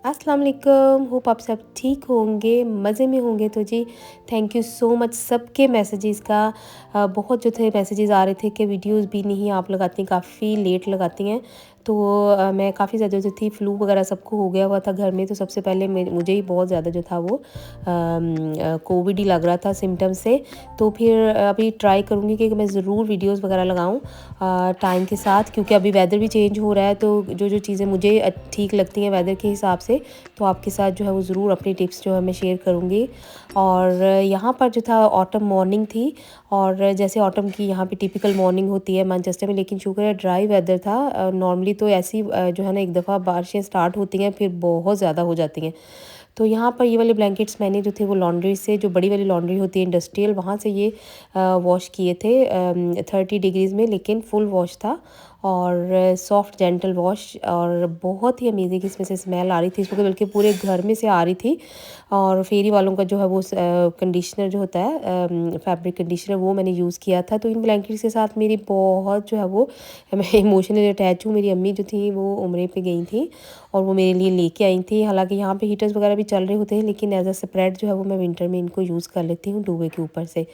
अस्सलाम वालेकुम। होप आप सब ठीक होंगे, मज़े में होंगे। तो जी थैंक यू सो मच सबके मैसेजेस का। बहुत जो थे मैसेजेस आ रहे थे कि वीडियोस भी नहीं आप लगाती, काफ़ी लेट लगाती हैं। तो मैं काफ़ी ज़्यादा जो थी फ्लू वगैरह सबको हो गया हुआ था घर में। तो सबसे पहले मुझे ही बहुत ज़्यादा जो था वो कोविड ही लग रहा था सिम्टम से। तो फिर अभी ट्राई करूँगी कि मैं ज़रूर वीडियोस वगैरह लगाऊँ टाइम के साथ, क्योंकि अभी वेदर भी चेंज हो रहा है। तो जो जो चीज़ें मुझे ठीक लगती हैं वेदर के हिसाब से, तो आपके साथ जो है वो ज़रूर अपनी टिप्स जो है मैं शेयर करूँगी। और यहाँ पर जो था ऑटम मॉर्निंग थी, और जैसे ऑटम की यहाँ पे टिपिकल मॉर्निंग होती है मैनचेस्टर में, लेकिन शुक्र है ड्राई वेदर था। नॉर्मली तो ऐसी जो है ना एक दफ़ा बारिशें स्टार्ट होती हैं फिर बहुत ज़्यादा हो जाती हैं। तो यहाँ पर ये वाले ब्लैंकेट्स मैंने जो थे वो लॉन्ड्री से, जो बड़ी वाली लॉन्ड्री होती है इंडस्ट्रियल, वहाँ से ये वॉश किए थे 30 डिग्रीज़ में, लेकिन फुल वॉश था और सॉफ्ट जेंटल वॉश। और बहुत ही अमेजिंग इसमें से स्मेल आ रही थी, इसमें बल्कि पूरे घर में से आ रही थी। और फेरी वालों का जो है वो कंडीशनर जो होता है फैब्रिक कंडीशनर, वो मैंने यूज़ किया था। तो इन ब्लैंकेट्स के साथ मेरी बहुत जो है वो मैं इमोशनली अटैच हूँ। मेरी अम्मी जो थी वो उम्रे पे गई थी और वो मेरे लिए लेके आई थी। हालांकि यहाँ पे हीटर्स वगैरह भी चल रहे होते हैं, लेकिन एज अ सेपरेट जो है वो मैं विंटर में इनको यूज़ कर लेती हूँ डूबे के ऊपर से।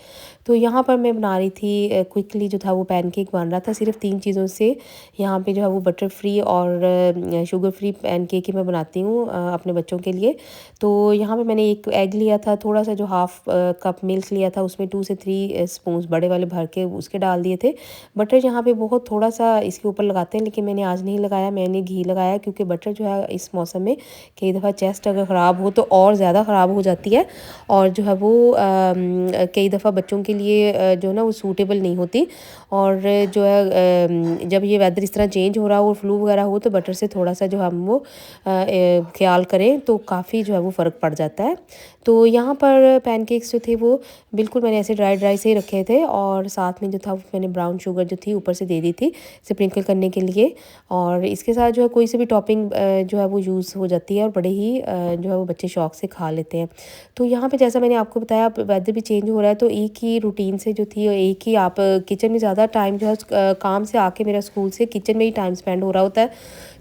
तो यहाँ पर मैं बना रही थी क्विकली जो था वो पैनकेक बन रहा था सिर्फ 3 चीज़ों से। यहाँ पे जो है वो बटर फ्री और शुगर फ्री पैनकेक ही मैं बनाती हूँ अपने बच्चों के लिए। तो यहाँ पे मैंने एक एग लिया था, थोड़ा सा जो हाफ कप मिल्क लिया था, उसमें 2 से 3 स्पून बड़े वाले भर के उसके डाल दिए थे। बटर यहाँ पे बहुत थोड़ा सा इसके ऊपर लगाते हैं, लेकिन मैंने आज नहीं लगाया, मैंने घी लगाया, क्योंकि बटर जो है इस मौसम में कई दफ़ा चेस्ट अगर ख़राब हो तो और ज़्यादा ख़राब हो जाती है। और जो है वो कई दफ़ा बच्चों के लिए जो है ना वो सूटेबल नहीं होती। और जो है जब ये वेदर इस तरह चेंज हो रहा हो और फ्लू वगैरह हो, तो बटर से थोड़ा सा जो हम वो ख्याल करें तो काफ़ी जो है वो फ़र्क पड़ जाता है। तो यहाँ पर पैनकेक्स जो थे वो बिल्कुल मैंने ऐसे ड्राई ड्राई से ही रखे थे, और साथ में जो था मैंने ब्राउन शुगर जो थी ऊपर से दे दी थी स्प्रिंकल करने के लिए। और इसके साथ जो है कोई सी भी टॉपिंग जो है वो यूज़ हो जाती है, और बड़े ही जो है वो बच्चे शौक से खा लेते हैं। तो यहाँ पे जैसा मैंने आपको बताया वेदर भी चेंज हो रहा है, तो एक ही रूटीन से जो थी एक ही आप किचन में ज़्यादा टाइम जो है काम से आके मेरा स्कूल से किचन में ही टाइम स्पेंड हो रहा होता है।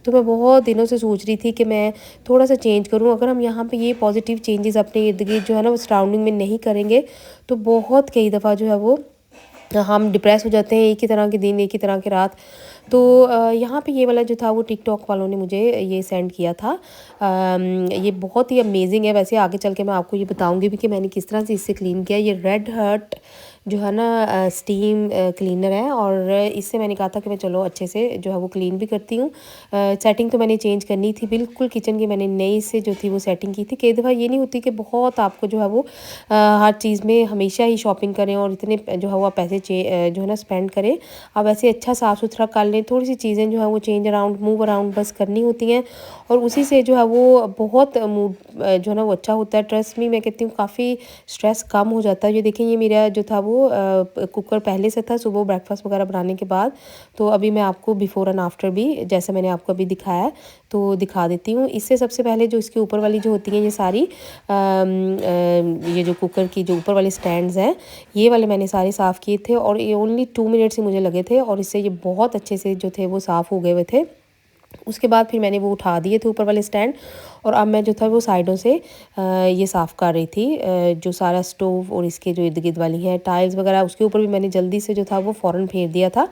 तो मैं बहुत दिनों से सोच रही थी कि मैं थोड़ा सा चेंज करूँ। अगर हम यहाँ पे ये पॉजिटिव चेंजेस अपने इर्द गिर्द जो है ना वो सराउंडिंग में नहीं करेंगे, तो बहुत कई दफ़ा जो है वो हम डिप्रेस हो जाते हैं। एक ही तरह के दिन, एक ही तरह की रात। तो यहाँ पे ये वाला जो था वो टिकटॉक वालों ने मुझे ये सेंड किया था। ये बहुत ही अमेजिंग है। वैसे आगे चल के मैं आपको ये बताऊंगी भी कि मैंने किस तरह से इससे क्लीन किया। ये रेड हर्ट जो है ना स्टीम क्लीनर है, और इससे मैंने कहा था कि मैं चलो अच्छे से जो है वो क्लीन भी करती हूँ। सेटिंग तो मैंने चेंज करनी थी बिल्कुल, किचन की मैंने नई से जो थी वो सेटिंग की थी। कई दफ़ा ये नहीं होती कि बहुत आपको जो है वो हर चीज़ में हमेशा ही शॉपिंग करें और इतने जो है वो पैसे जो है ना स्पेंड करें। आप ऐसे अच्छा साफ़ सुथरा कर लें, थोड़ी सी चीज़ें जो है वो चेंज अराउंड मूव अराउंड बस करनी होती हैं, और उसी से जो है वो बहुत मूड जो है ना वो अच्छा होता है। ट्रस्ट मी, मैं कहती हूँ काफ़ी स्ट्रेस कम हो जाता है। ये देखें, ये मेरा जो था वो कुकर पहले से था सुबह ब्रेकफास्ट वगैरह बनाने के बाद। तो अभी मैं आपको बिफ़ोर एंड आफ्टर भी जैसे मैंने आपको अभी दिखाया है तो दिखा देती हूँ। इससे सबसे पहले जो इसके ऊपर वाली जो होती हैं ये सारी ये जो कुकर की जो ऊपर वाले स्टैंड्स हैं, ये वाले मैंने सारे साफ़ किए थे, और ये ओनली 2 मिनट्स ही मुझे लगे थे, और इससे ये बहुत अच्छे से जो थे वो साफ़ हो गए हुए थे। उसके बाद फिर मैंने वो उठा दिए थे ऊपर वाले स्टैंड, और अब मैं जो था वो साइडों से ये साफ़ कर रही थी। जो सारा स्टोव और इसके जो इर्द गिर्द वाली हैं टाइल्स वगैरह, उसके ऊपर भी मैंने जल्दी से जो था वो फ़ौरन फेर दिया था।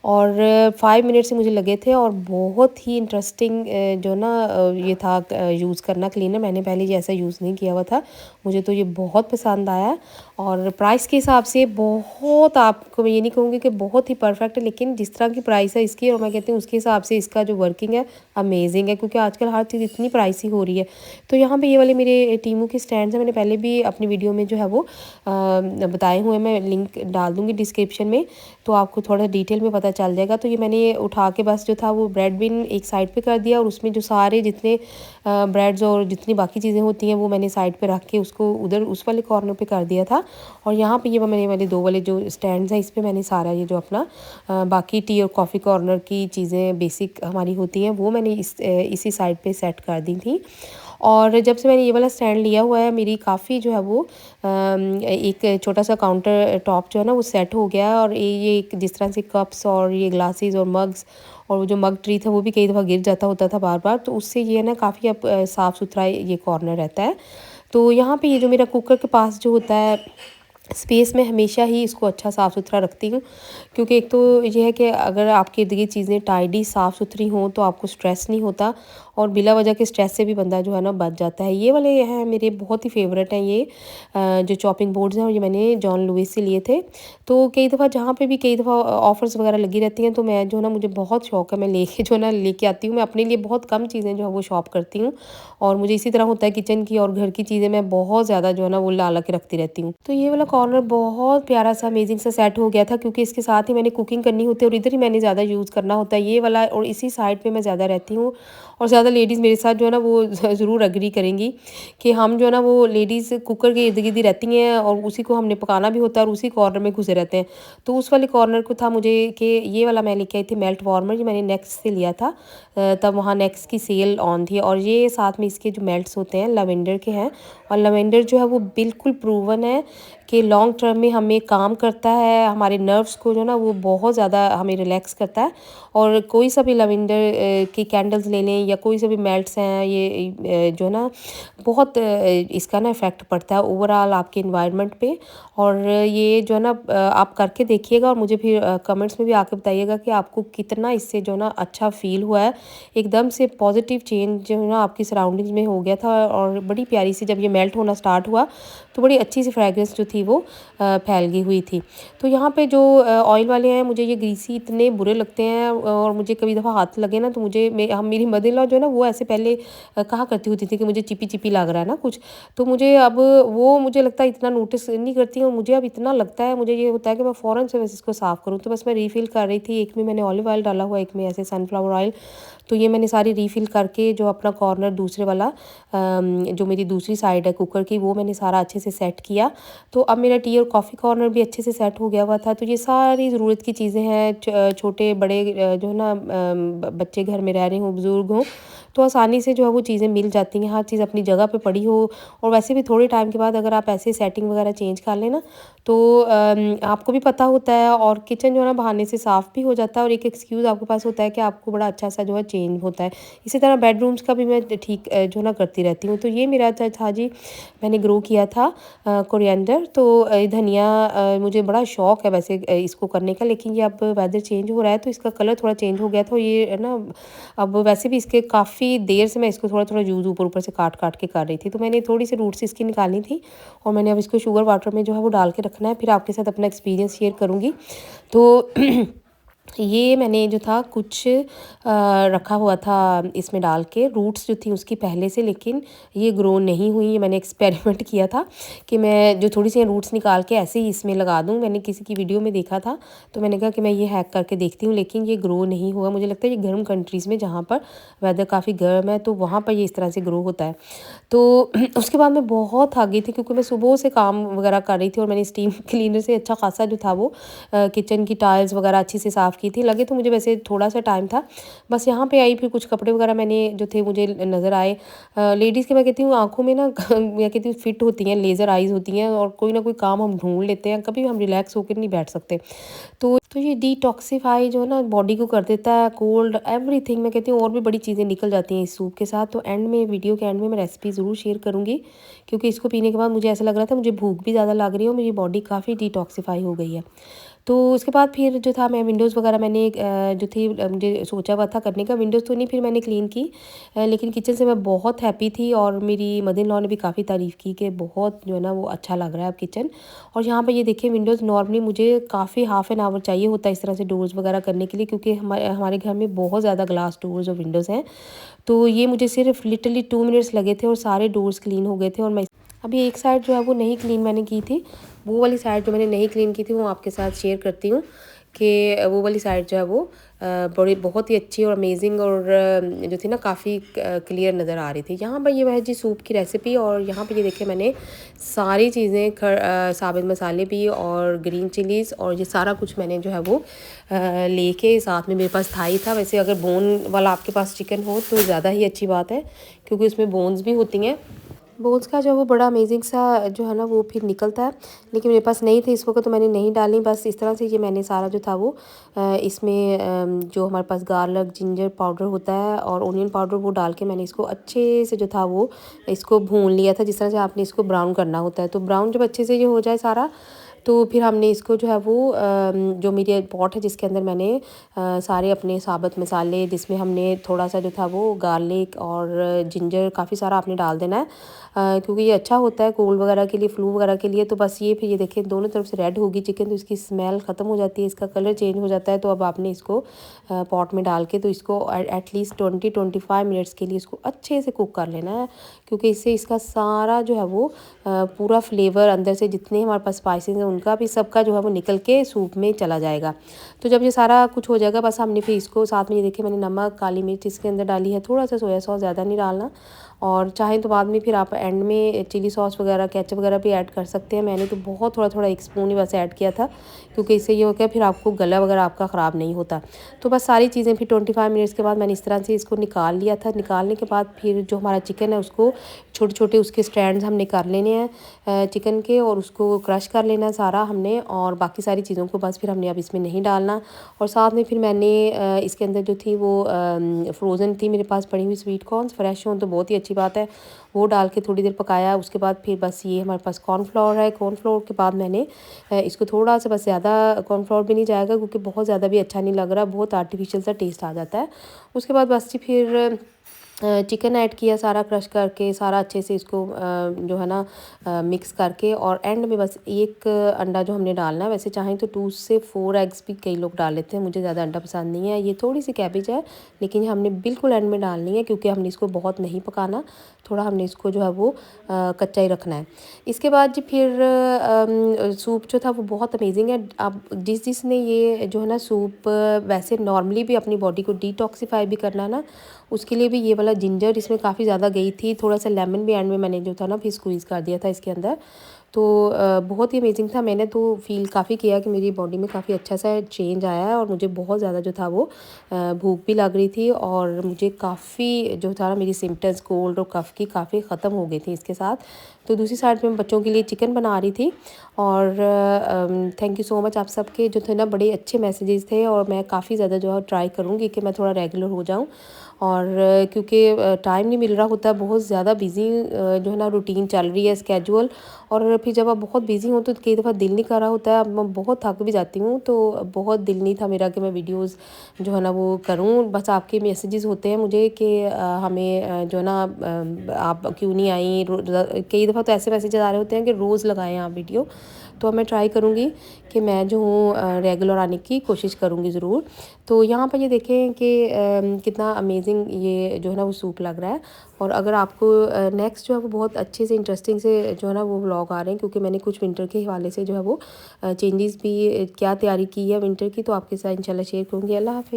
और 5 मिनट से मुझे लगे थे, और बहुत ही इंटरेस्टिंग जो ना ये था यूज़ करना क्लीनर। मैंने पहले ये ऐसा यूज़ नहीं किया हुआ था, मुझे तो ये बहुत पसंद आया। और प्राइस के हिसाब से बहुत, आपको मैं ये नहीं कहूँगी कि बहुत ही परफेक्ट है, लेकिन जिस तरह की प्राइस है इसकी, और मैं कहती हूँ उसके हिसाब से इसका जो वर्किंग है अमेजिंग है, क्योंकि आजकल हर चीज़ इतनी प्राइसी हो रही है। तो यहाँ पे ये वाले मेरे टीमू के स्टैंड्स हैं, मैंने पहले भी अपनी वीडियो में जो है वो बताए हुए, मैं लिंक डाल दूँगी डिस्क्रिप्शन में, तो आपको थोड़ा डिटेल में पता चल जाएगा। तो ये मैंने उठा के बस जो था वो ब्रेड बिन एक साइड पे कर दिया, और उसमें जो सारे जितने ब्रेड्स और जितनी बाकी चीज़ें होती हैं वो मैंने साइड पे रख के उसको उधर उस वाले कॉर्नर पे कर दिया था। और यहाँ पे ये मैंने वाले 2 वाले जो स्टैंड्स हैं इस पे मैंने सारा ये जो अपना बाकी टी और कॉफ़ी कॉर्नर की चीज़ें बेसिक हमारी होती हैं वो मैंने इसी साइड पे सेट कर दी थी। और जब से मैंने ये वाला स्टैंड लिया हुआ है, मेरी काफ़ी जो है वो एक छोटा सा काउंटर टॉप जो है ना वो सेट हो गया है। और ये जिस तरह से कप्स और ये ग्लासेस और मग्स और वो जो मग ट्री था वो भी कई दफ़ा गिर जाता होता था बार बार, तो उससे ये है ना काफ़ी अब साफ़ सुथरा ये कॉर्नर रहता है। तो यहाँ पे ये जो मेरा कुकर के पास जो होता है स्पेस, में हमेशा ही इसको अच्छा साफ़ सुथरा रखती हूँ, क्योंकि एक तो ये है कि अगर आपके इर्द गिर्द चीज़ें टाइडी साफ़ सुथरी हों तो आपको स्ट्रेस नहीं होता, और बिला वजह के स्ट्रेस से भी बंदा जो है ना बच जाता है। ये वाले हैं मेरे बहुत ही फेवरेट हैं ये जो चॉपिंग बोर्ड्स हैं, और ये मैंने जॉन लुइस से लिए थे। तो कई दफ़ा जहाँ पे भी कई दफ़ा ऑफ़र्स वगैरह लगी रहती हैं, तो मैं जो है ना मुझे बहुत शौक है, मैं लेके जो है ना लेके आती हूँ। मैं अपने लिए बहुत कम चीज़ें जो है वो शॉप करती हूँ, और मुझे इसी तरह होता है किचन की और घर की चीज़ें मैं बहुत ज़्यादा जो है ना वो ला के रखती रहती हूँ। तो ये वाला कॉर्नर बहुत प्यारा सा अमेजिंग सा सेट हो गया था, क्योंकि इसके साथ ही मैंने कुकिंग करनी होती है और इधर ही मैंने ज़्यादा यूज़ करना होता है ये वाला, और इसी साइड पे मैं ज़्यादा रहती हूँ। और ज़्यादा लेडीज़ मेरे साथ जो है ना वो ज़रूर एग्री करेंगी कि हम जो है ना वो लेडीज़ कुकर के इर्द गिर्द ही रहती हैं, और उसी को हमने पकाना भी होता है और उसी कॉर्नर में घुसे रहते हैं। तो उस वाले कॉर्नर को था मुझे कि ये वाला मैं लेके आई थी मेल्ट वार्मर, ये मैंने नेक्स्ट से लिया था। तब वहाँ नेक्स्ट की सेल ऑन थी, और ये साथ में इसके जो मेल्ट्स होते हैं लवेंडर के हैं, और लवेंडर जो है वो बिल्कुल प्रूवन है कि लॉन्ग टर्म में हमें काम करता है, हमारे नर्व्स को जो है ना वो बहुत ज़्यादा हमें रिलैक्स करता है। और कोई सा भी लवेंडर की कैंडल्स ले लें या कोई सा भी मेल्ट्स हैं, ये जो है ना बहुत इसका ना इफ़ेक्ट पड़ता है ओवरऑल आपके इन्वायरमेंट पे। और ये जो है ना आप करके देखिएगा, और मुझे फिर कमेंट्स में भी आके बताइएगा कि आपको कितना इससे जो है ना अच्छा फ़ील हुआ है। एकदम से पॉजिटिव चेंज जो है ना आपकी सराउंडिंग्स में हो गया था, और बड़ी प्यारी सी जब ये मेल्ट होना स्टार्ट हुआ तो बड़ी अच्छी सी फ्रेगरेंस जो थी वो फैल गई हुई थी। तो यहाँ पे जो ऑयल वाले हैं, मुझे ये ग्रीसी इतने बुरे लगते हैं, और मुझे कभी दफ़ा हाथ लगे ना तो मुझे मेरी मदर इन लॉ जो है ना वो ऐसे पहले कहा करती होती थी कि मुझे चिपी चिपी लग रहा है ना कुछ। तो मुझे अब वो मुझे लगता है इतना नोटिस नहीं करती हूँ, मुझे अब इतना लगता है, मुझे ये होता है कि मैं फ़ौरन से बस इसको साफ़ करूँ। तो बस मैं रीफ़िल कर रही थी, एक में मैंने ऑलिव ऑयल डाला हुआ, एक में ऐसे सनफ्लावर ऑयल। तो ये मैंने सारी रीफ़िल करके जो अपना कॉर्नर दूसरे वाला जो मेरी दूसरी साइड है कुकर की, वो मैंने सारा अच्छे से सेट किया। तो अब मेरा टी और कॉफ़ी कॉर्नर भी अच्छे से सेट हो गया हुआ था। तो ये सारी ज़रूरत की चीज़ें हैं, छोटे बड़े जो है ना बच्चे घर में रह रहे हों, बुज़ुर्ग हों, तो आसानी से जो है वो चीज़ें मिल जाती हैं, हर चीज़ अपनी जगह पे पड़ी हो। और वैसे भी थोड़े टाइम के बाद अगर आप ऐसे सेटिंग वगैरह चेंज कर लें ना, तो आपको भी पता होता है, और किचन जो है ना बहाने से साफ़ भी हो जाता है, और एक एक्सक्यूज़ आपके पास होता है कि आपको बड़ा अच्छा सा जो है चेंज होता है। इसी तरह बेडरूम्स का भी मैं ठीक जो है ना करती रहती हूँ। तो ये मेरा था जी, मैंने ग्रो किया था कोरिएंडर। तो धनिया मुझे बड़ा शौक है वैसे इसको करने का, लेकिन ये अब वेदर चेंज हो रहा है तो इसका कलर थोड़ा चेंज हो गया। तो ये है ना अब वैसे भी इसके काफ़ी देर से मैं इसको थोड़ा थोड़ा यूज़ ऊपर ऊपर से काट काट के कर रही थी, तो मैंने थोड़ी सी रूट्स इसकी निकालनी थी, और मैंने अब इसको शुगर वाटर में जो है वो डाल के रखना है। फिर आपके साथ अपना एक्सपीरियंस शेयर करूँगी। तो ये मैंने जो था कुछ रखा हुआ था इसमें डाल के, रूट्स जो थी उसकी पहले से, लेकिन ये ग्रो नहीं हुई। ये मैंने एक्सपेरिमेंट किया था कि मैं जो थोड़ी सी रूट्स निकाल के ऐसे ही इसमें लगा दूँ। मैंने किसी की वीडियो में देखा था, तो मैंने कहा कि मैं ये हैक करके देखती हूँ, लेकिन ये ग्रो नहीं हुआ। मुझे लगता है ये गर्म कंट्रीज़ में, जहाँ पर वेदर काफ़ी गर्म है, तो वहाँ पर ये इस तरह से ग्रो होता है। तो उसके बाद मैं बहुत थक गई थी, क्योंकि मैं सुबह से काम वगैरह कर रही थी, और मैंने स्टीम क्लीनर से अच्छा खासा जो था वो किचन की टाइल्स वगैरह अच्छी से साफ़ की थी। लगे तो मुझे वैसे थोड़ा सा टाइम था। बस यहाँ पे आई, फिर कुछ कपड़े वगैरह मैंने जो थे मुझे नज़र आए। लेडीज़ के मैं कहती हूँ आँखों में ना मैं कहती हूँ फिट होती हैं, लेज़र आइज़ होती हैं, और कोई ना कोई काम हम ढूँढ लेते हैं, कभी हम रिलैक्स होकर नहीं बैठ सकते। तो ये डिटॉक्सिफ़ाई जो है ना बॉडी को कर देता है कोल्ड एवरीथिंग। मैं कहती हूँ और भी बड़ी चीज़ें निकल जाती हैं इस सूप के साथ। तो एंड में, वीडियो के एंड में मैं रेसिपी ज़रूर शेयर करूँगी, क्योंकि इसको पीने के बाद मुझे ऐसा लग रहा था मुझे भूख भी ज़्यादा लग रही है, और मेरी बॉडी काफ़ी डिटॉक्सिफ़ाई हो गई है। तो उसके बाद फिर जो था मैं विंडोज़ वगैरह मैंने जो थी मुझे सोचा हुआ था करने का, विंडोज़ तो नहीं फिर मैंने क्लीन की, लेकिन किचन से मैं बहुत हैप्पी थी, और मेरी मदर इन लॉ ने भी काफ़ी तारीफ़ की कि बहुत जो है ना वो अच्छा लग रहा है अब किचन। और यहाँ पे ये देखिए विंडोज़ नॉर्मली मुझे काफ़ी हाफ़ एन आवर चाहिए होता है इस तरह से डोर्स वगैरह करने के लिए, क्योंकि हमारे घर में बहुत ज़्यादा ग्लास डोर्स और विंडोज़ हैं। तो ये मुझे सिर्फ लिटरली 2 मिनट्स लगे थे, और सारे डोर्स क्लीन हो गए थे। और मैं अभी एक साइड जो है वो नहीं क्लीन मैंने की थी, वो वाली साइड जो मैंने नहीं क्लीन की थी वो आपके साथ शेयर करती हूँ कि वो वाली साइड जो है वो बड़ी बहुत ही अच्छी और अमेजिंग, और जो थी ना काफ़ी क्लियर नज़र आ रही थी। यहाँ पर ये वह जी सूप की रेसिपी, और यहाँ पे ये देखिए मैंने सारी चीज़ें साबित मसाले भी और ग्रीन चिलीज़ और ये सारा कुछ मैंने जो है वो लेके, साथ में मेरे पास थाई था। वैसे अगर बोन वाला आपके पास चिकन हो तो ज़्यादा ही अच्छी बात है, क्योंकि उसमें बोन्स भी होती हैं। बोन्स का जो है वो बड़ा अमेजिंग सा जो है ना वो फिर निकलता है, लेकिन मेरे पास नहीं थे इस वक्त तो मैंने नहीं डाली। बस इस तरह से ये मैंने सारा जो था वो इसमें जो हमारे पास गार्लिक जिंजर पाउडर होता है और ओनियन पाउडर वो डाल के मैंने इसको अच्छे से जो था वो इसको भून लिया था। जिस तरह से आपने इसको ब्राउन करना होता है, तो ब्राउन जब अच्छे से ये हो जाए सारा, तो फिर हमने इसको जो है वो जो मेरी पॉट है जिसके अंदर मैंने सारे अपने साबुत मसाले, जिसमें हमने थोड़ा सा जो था वो गार्लिक और जिंजर काफ़ी सारा आपने डाल देना है, क्योंकि ये अच्छा होता है कोल्ड वगैरह के लिए, फ्लू वगैरह के लिए। तो बस ये फिर ये देखें दोनों तरफ से रेड होगी चिकन, तो इसकी स्मेल ख़त्म हो जाती है, इसका कलर चेंज हो जाता है। तो अब आपने इसको पॉट में डाल के तो इसको एटलीस्ट 20-25 मिनट्स के लिए इसको अच्छे से कुक कर लेना है, क्योंकि इससे इसका सारा जो है वो पूरा फ्लेवर अंदर से जितने हमारे पास स्पाइसेस हैं उनका भी सबका जो है वो निकल के सूप में चला जाएगा। तो जब ये सारा कुछ हो जाएगा, बस हमने फिर इसको साथ में ये देखिए मैंने नमक काली मिर्च इसके अंदर डाली है, थोड़ा सा सोया सॉस, ज़्यादा नहीं डालना। और चाहें तो बाद में फिर आप एंड में चिली सॉस वगैरह केचप वगैरह भी ऐड कर सकते हैं। मैंने तो बहुत थोड़ा थोड़ा 1 स्पून ही बस ऐड किया था, क्योंकि इससे ये हो गया फिर आपको गला वगैरह आपका ख़राब नहीं होता। तो बस सारी चीज़ें फिर 25 मिनट्स के बाद मैंने इस तरह से इसको निकाल लिया था। निकालने के बाद फिर जो हमारा चिकन है उसको छोटे छोटे उसके स्ट्रैंड्स हमने कर लेने हैं चिकन के, और उसको क्रश कर लेना है सारा हमने, और बाकी सारी चीज़ों को बस फिर हमने अब इसमें नहीं डालना। और साथ में फिर मैंने इसके अंदर जो थी वो फ्रोज़न थी मेरे पास पड़ी हुई स्वीट कॉर्न्स, फ्रेश हों तो बहुत ही अच्छी बात है, वो डाल के थोड़ी देर पकाया। उसके बाद फिर बस ये हमारे पास कॉर्नफ्लोर है, कॉर्नफ्लोर के बाद मैंने इसको थोड़ा सा, बस ज़्यादा कॉर्नफ्लोर भी नहीं जाएगा क्योंकि बहुत ज़्यादा भी अच्छा नहीं लग रहा, बहुत आर्टिफिशियल सा टेस्ट आ जाता है। उसके बाद बस जी फिर चिकन ऐड किया सारा क्रश करके, सारा अच्छे से इसको जो है ना मिक्स करके, और एंड में बस एक अंडा जो हमने डालना है। वैसे चाहें तो 2 से 4 एग्स भी कई लोग डाल लेते हैं, मुझे ज़्यादा अंडा पसंद नहीं है। ये थोड़ी सी कैबेज है, लेकिन ये हमने बिल्कुल एंड में डालनी है क्योंकि हमने इसको बहुत नहीं पकाना, थोड़ा हमने इसको जो है वो कच्चा ही रखना है। इसके बाद जी फिर सूप जो था वो बहुत अमेजिंग है। अब जिसने ये जो है ना सूप वैसे नॉर्मली भी अपनी बॉडी को डिटॉक्सिफाई भी करना है ना, उसके लिए भी ये वाला जिंजर इसमें काफ़ी ज़्यादा गई थी, थोड़ा सा लेमन भी एंड में मैंने जो था ना फिर स्क्वीज़ कर दिया था इसके अंदर। तो बहुत ही अमेजिंग था। मैंने तो फ़ील काफ़ी किया कि मेरी बॉडी में काफ़ी अच्छा सा चेंज आया है, और मुझे बहुत ज़्यादा जो था वो भूख भी लग रही थी, और मुझे काफ़ी जो था ना मेरी सिम्पटम्स कोल्ड और कफ़ की काफ़ी ख़त्म हो गई थी इसके साथ। तो दूसरी साइड पे मैं बच्चों के लिए चिकन बना रही थी, और थैंक यू सो मच आप सबके जो थे ना बड़े अच्छे मैसेजेस थे, और मैं काफ़ी ज़्यादा जो है ट्राई करूँगी कि मैं थोड़ा रेगुलर हो जाऊँ। और क्योंकि टाइम नहीं मिल रहा होता, बहुत ज़्यादा बिज़ी जो है ना रूटीन चल रही है स्केजुअल, और फिर जब आप बहुत बिज़ी हो तो कई दफ़ा दिल नहीं कर रहा होता है। अब मैं बहुत थक भी जाती हूँ, तो बहुत दिल नहीं था मेरा कि मैं वीडियोस जो है ना वो करूँ। बस आपके मैसेजेस होते हैं मुझे कि हमें जो है ना आप क्यों नहीं आई, कई दफ़ा तो ऐसे मैसेजेस आ रहे होते हैं कि रोज़ लगाएं आप वीडियो। तो अब मैं ट्राई करूँगी कि मैं जो हूँ रेगुलर आने की कोशिश करूँगी ज़रूर। तो यहाँ पर ये देखें कि कितना अमेजिंग ये जो है ना वो सूप लग रहा है। और अगर आपको नेक्स्ट जो है वो बहुत अच्छे से इंटरेस्टिंग से जो है ना वो व्लॉग आ रहे हैं, क्योंकि मैंने कुछ विंटर के हवाले से जो है वो चेंजेस भी क्या तैयारी की है विंटर की, तो आपके साथ इंशाल्लाह शेयर करूँगी। अल्लाह हाफ़िज़।